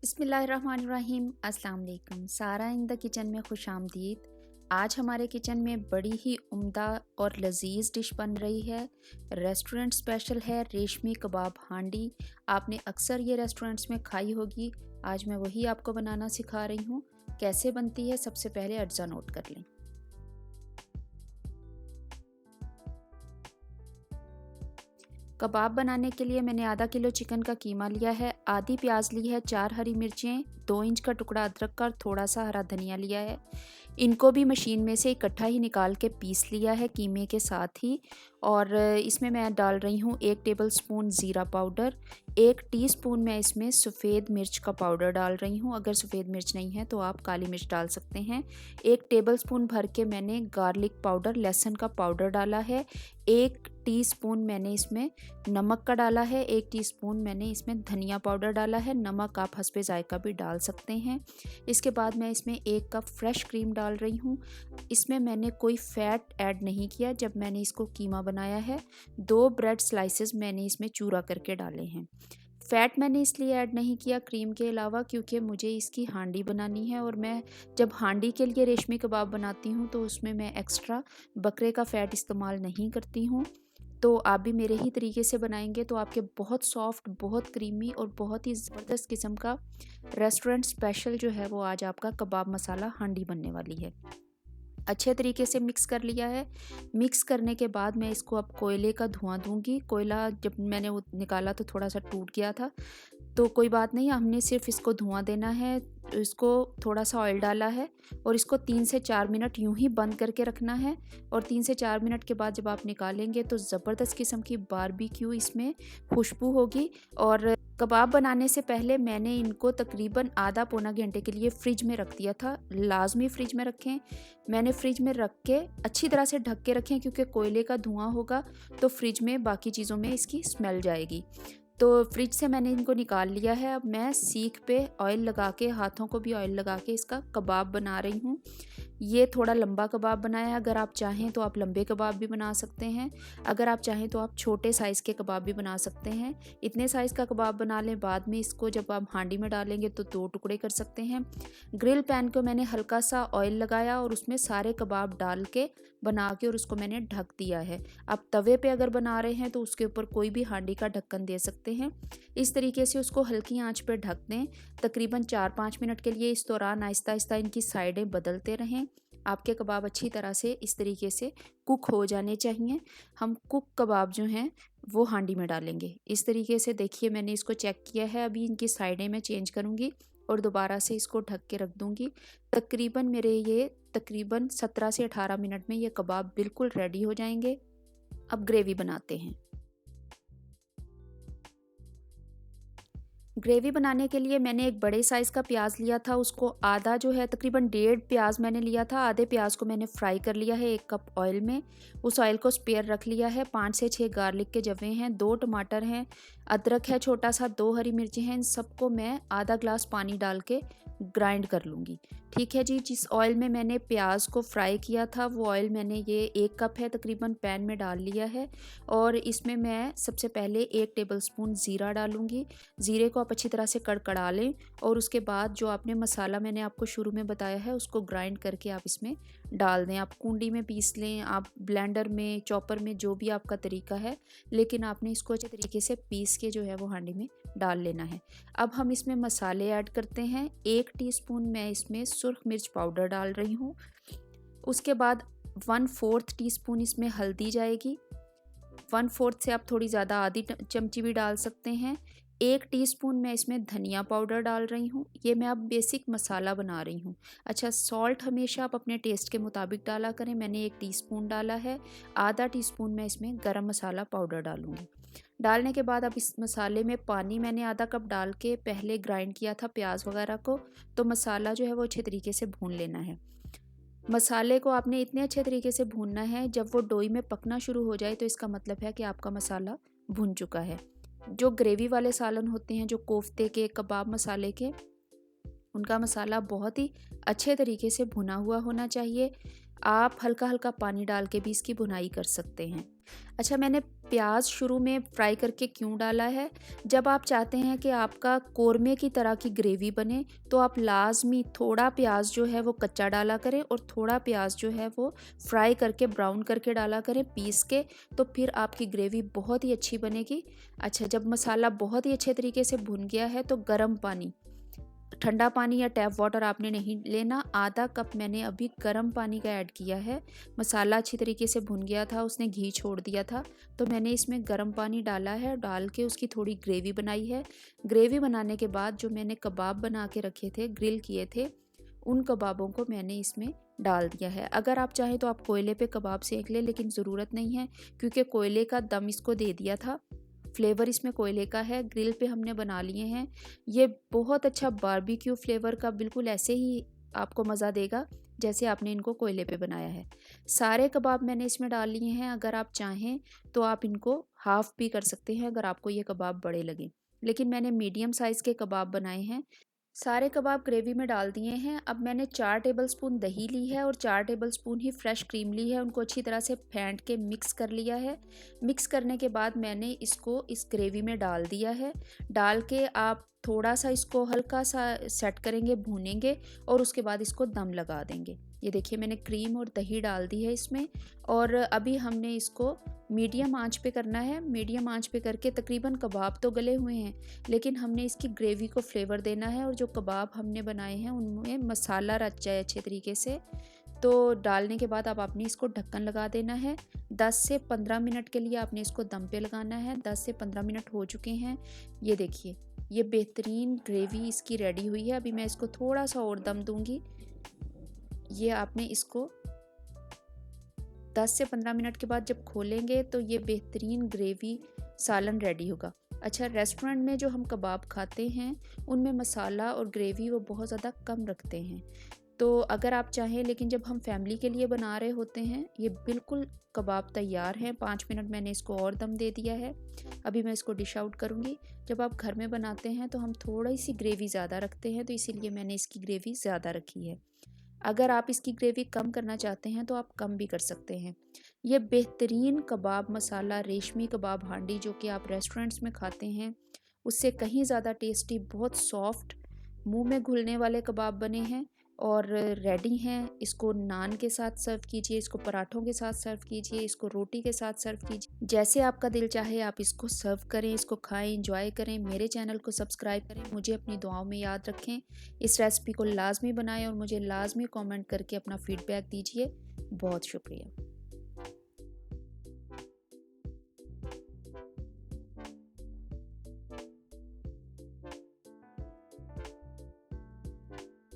बिस्मिल्लाहिर्रहमानिर्रहीम। अस्सलाम वालेकुम। सारा इन द किचन में खुश आमदीद। आज हमारे किचन में बड़ी ही उम्दा और लजीज डिश बन रही है। रेस्टोरेंट स्पेशल है रेशमी कबाब हांडी। आपने अक्सर ये रेस्टोरेंट्स में खाई होगी। आज मैं वही आपको बनाना सिखा रही हूँ। कैसे बनती है सबसे पहले अज्जा नोट कर लें। कबाब बनाने के लिए मैंने आधा किलो चिकन का कीमा लिया है, आधी प्याज ली है, 4 हरी मिर्चें, 2 इंच का टुकड़ा अदरक का और थोड़ा सा हरा धनिया लिया है। इनको भी मशीन में से इकट्ठा ही निकाल के पीस लिया है कीमे के साथ ही। और इसमें मैं डाल रही हूँ 1 टेबलस्पून ज़ीरा पाउडर, 1 टीस्पून मैं इसमें सफ़ेद मिर्च का पाउडर डाल रही हूँ। अगर सफ़ेद मिर्च नहीं है तो आप काली मिर्च डाल सकते हैं। 1 टेबलस्पून भर के मैंने गार्लिक पाउडर लहसुन का पाउडर डाला है। 1 टीस्पून मैंने इसमें नमक का डाला है। 1 टीस्पून मैंने इसमें धनिया पाउडर डाला है। नमक आप हस्बे जायका भी डाल सकते हैं। इसके बाद मैं इसमें 1 कप फ्रेश क्रीम डाल रही हूँ। इसमें मैंने कोई फ़ैट ऐड नहीं किया जब मैंने इसको कीमा बनाया है। 2 ब्रेड स्लाइसेस मैंने इसमें चूरा करके डाले हैं। फ़ैट मैंने इसलिए ऐड नहीं किया क्रीम के अलावा क्योंकि मुझे इसकी हांडी बनानी है, और मैं जब हांडी के लिए रेशमी कबाब बनाती हूँ तो उसमें मैं एक्स्ट्रा बकरे का फ़ैट इस्तेमाल नहीं करती हूँ। तो आप भी मेरे ही तरीके से बनाएंगे तो आपके बहुत सॉफ्ट, बहुत क्रीमी और बहुत ही ज़बरदस्त किस्म का रेस्टोरेंट स्पेशल जो है वो आज आपका कबाब मसाला हांडी बनने वाली है। अच्छे तरीके से मिक्स कर लिया है। मिक्स करने के बाद मैं इसको अब कोयले का धुआं दूंगी। कोयला जब मैंने वो निकाला तो थोड़ा सा टूट गया था, तो कोई बात नहीं, हमने सिर्फ इसको धुआं देना है। तो इसको थोड़ा सा ऑयल डाला है और इसको 3 से 4 मिनट यूं ही बंद करके रखना है। और 3 से 4 मिनट के बाद जब आप निकालेंगे तो ज़बरदस्त किस्म की बारबेक्यू इसमें खुशबू होगी। और कबाब बनाने से पहले मैंने इनको तकरीबन आधा पौना घंटे के लिए फ्रिज में रख दिया था। लाजमी फ्रिज में रखें। मैंने फ्रिज में रख के अच्छी तरह से ढक के रखें क्योंकि कोयले का धुआं होगा तो फ्रिज में बाकी चीज़ों में इसकी स्मेल जाएगी। तो फ्रिज से मैंने इनको निकाल लिया है। अब मैं सीख पे ऑयल लगा के, हाथों को भी ऑयल लगा के इसका कबाब बना रही हूँ। ये थोड़ा लंबा कबाब बनाया है। अगर आप चाहें तो आप लंबे कबाब भी बना सकते हैं। अगर आप चाहें तो आप छोटे साइज़ के कबाब भी बना सकते हैं। इतने साइज़ का कबाब बना लें, बाद में इसको जब आप हांडी में डालेंगे तो 2 टुकड़े कर सकते हैं। ग्रिल पैन को मैंने हल्का सा ऑयल लगाया और उसमें सारे कबाब डाल के बना के और उसको मैंने ढक दिया है। आप तवे पे अगर बना रहे हैं तो उसके ऊपर कोई भी हांडी का ढक्कन दे सकते हैं। इस तरीके से उसको हल्की आंच पे ढक दें तकरीबन 4-5 मिनट के लिए। इस दौरान आहिस्ता आहिस्ता इनकी साइडें बदलते रहें। आपके कबाब अच्छी तरह से इस तरीके से कुक हो जाने चाहिए। हम कुक कबाब जो हैं वो हांडी में डालेंगे। इस तरीके से देखिए, मैंने इसको चेक किया है। अभी इनकी साइडें मैं चेंज करूँगी और दोबारा से इसको ढक के रख दूँगी। तकरीबन 17 से 18 मिनट में ये कबाब बिल्कुल रेडी हो जाएंगे। अब ग्रेवी बनाते हैं। ग्रेवी बनाने के लिए मैंने एक बड़े साइज़ का प्याज लिया था। उसको आधा जो है तकरीबन 1.5 प्याज मैंने लिया था। आधे प्याज को मैंने फ्राई कर लिया है 1 कप ऑयल में। उस ऑयल को स्पेयर रख लिया है। 5 से 6 गार्लिक के जवे हैं, 2 टमाटर हैं, अदरक है छोटा सा, 2 हरी मिर्ची हैं। इन सबको मैं आधा ग्लास पानी डाल के ग्राइंड कर लूँगी। ठीक है जी। जिस ऑयल में मैंने प्याज को फ्राई किया था वो ऑयल मैंने ये 1 कप है तकरीबन पैन में डाल लिया है। और इसमें मैं सबसे पहले 1 टेबलस्पून ज़ीरा डालूँगी। ज़ीरे को आप अच्छी तरह से कड़कड़ा लें और उसके बाद जो आपने मसाला मैंने आपको शुरू में बताया है उसको ग्राइंड करके आप इसमें डाल दें। आप कूंडी में पीस लें, आप ब्लेंडर में, चॉपर में, जो भी आपका तरीका है, लेकिन आपने इसको अच्छे तरीके से पीस के जो है वो हांडी में डाल लेना है। अब हम इसमें मसाले ऐड करते हैं। 1 टीस्पून मैं इसमें सुर्ख मिर्च पाउडर डाल रही हूँ। उसके बाद 1/4 टीस्पून इसमें हल्दी जाएगी। 1/4 से आप थोड़ी ज़्यादा, आधी चमची भी डाल सकते हैं। 1 टीस्पून मैं इसमें धनिया पाउडर डाल रही हूँ। ये मैं अब बेसिक मसाला बना रही हूँ। अच्छा, सॉल्ट हमेशा आप अपने टेस्ट के मुताबिक डाला करें। मैंने 1 टीस्पून डाला है। आधा टीस्पून मैं इसमें गरम मसाला पाउडर डालूँगी। डालने के बाद अब इस मसाले में पानी मैंने आधा कप डाल के पहले ग्राइंड किया था प्याज वगैरह को, तो मसाला जो है वो अच्छे तरीके से भून लेना है। मसाले को आपने इतने अच्छे तरीके से भूनना है, जब वो डोई में पकना शुरू हो जाए तो इसका मतलब है कि आपका मसाला भुन चुका है। जो ग्रेवी वाले सालन होते हैं, जो कोफ्ते के, कबाब मसाले के, उनका मसाला बहुत ही अच्छे तरीके से भुना हुआ होना चाहिए। आप हल्का हल्का पानी डाल के भी इसकी भुनाई कर सकते हैं। अच्छा, मैंने प्याज शुरू में फ्राई करके क्यों डाला है, जब आप चाहते हैं कि आपका कोरमे की तरह की ग्रेवी बने तो आप लाजमी थोड़ा प्याज जो है वो कच्चा डाला करें और थोड़ा प्याज जो है वो फ्राई करके ब्राउन करके डाला करें पीस के, तो फिर आपकी ग्रेवी बहुत ही अच्छी बनेगी। अच्छा, जब मसाला बहुत ही अच्छे तरीके से भुन गया है तो गर्म पानी, ठंडा पानी या टैप वाटर आपने नहीं लेना, आधा कप मैंने अभी गर्म पानी का ऐड किया है। मसाला अच्छी तरीके से भुन गया था, उसने घी छोड़ दिया था, तो मैंने इसमें गर्म पानी डाला है, डाल के उसकी थोड़ी ग्रेवी बनाई है। ग्रेवी बनाने के बाद जो मैंने कबाब बना के रखे थे, ग्रिल किए थे, उन कबाबों को मैंने इसमें डाल दिया है। अगर आप चाहें तो आप कोयले पे कबाब सेक लें, लेकिन ज़रूरत नहीं है क्योंकि कोयले का दम इसको दे दिया था, फ्लेवर इसमें कोयले का है, ग्रिल पे हमने बना लिए हैं। ये बहुत अच्छा बारबेक्यू फ्लेवर का, बिल्कुल ऐसे ही आपको मज़ा देगा जैसे आपने इनको कोयले पे बनाया है। सारे कबाब मैंने इसमें डाल लिए हैं, अगर आप चाहें तो आप इनको हाफ़ भी कर सकते हैं अगर आपको ये कबाब बड़े लगें, लेकिन मैंने मीडियम साइज़ के कबाब बनाए हैं। सारे कबाब ग्रेवी में डाल दिए हैं। अब मैंने 4 टेबलस्पून दही ली है और 4 टेबलस्पून ही फ्रेश क्रीम ली है, उनको अच्छी तरह से फेंट के मिक्स कर लिया है। मिक्स करने के बाद मैंने इसको इस ग्रेवी में डाल दिया है। डाल के आप थोड़ा सा इसको हल्का सा सेट करेंगे, भूनेंगे और उसके बाद इसको दम लगा देंगे। ये देखिए मैंने क्रीम और दही डाल दी है इसमें, और अभी हमने इसको मीडियम आंच पे करना है। मीडियम आंच पे करके, तकरीबन कबाब तो गले हुए हैं लेकिन हमने इसकी ग्रेवी को फ्लेवर देना है, और जो कबाब हमने बनाए हैं उनमें मसाला रच जाए अच्छे तरीके से। तो डालने के बाद अब आपने इसको ढक्कन लगा देना है। 10 से 15 मिनट के लिए आपने इसको दम पे लगाना है। 10 से 15 मिनट हो चुके हैं। ये देखिए ये बेहतरीन ग्रेवी इसकी रेडी हुई है। अभी मैं इसको थोड़ा सा और दम दूंगी। ये आपने इसको 10 से 15 मिनट के बाद जब खोलेंगे तो ये बेहतरीन ग्रेवी सालन रेडी होगा। अच्छा, रेस्टोरेंट में जो हम कबाब खाते हैं उनमें मसाला और ग्रेवी वो बहुत ज़्यादा कम रखते हैं, तो अगर आप चाहें, लेकिन जब हम फैमिली के लिए बना रहे होते हैं, ये बिल्कुल कबाब तैयार हैं। 5 मिनट मैंने इसको और दम दे दिया है। अभी मैं इसको डिश आउट करूँगी। जब आप घर में बनाते हैं तो हम थोड़ी सी ग्रेवी ज़्यादा रखते हैं, तो इसीलिए मैंने इसकी ग्रेवी ज़्यादा रखी है। अगर आप इसकी ग्रेवी कम करना चाहते हैं तो आप कम भी कर सकते हैं। ये बेहतरीन कबाब मसाला रेशमी कबाब हांडी जो कि आप रेस्टोरेंट्स में खाते हैं उससे कहीं ज़्यादा टेस्टी, बहुत सॉफ्ट, मुंह में घुलने वाले कबाब बने हैं और रेडी हैं। इसको नान के साथ सर्व कीजिए, इसको पराठों के साथ सर्व कीजिए, इसको रोटी के साथ सर्व कीजिए, जैसे आपका दिल चाहे आप इसको सर्व करें, इसको खाएं, एंजॉय करें। मेरे चैनल को सब्सक्राइब करें, मुझे अपनी दुआओं में याद रखें। इस रेसिपी को लाजमी बनाएं और मुझे लाजमी कमेंट करके अपना फीडबैक दीजिए। बहुत शुक्रिया।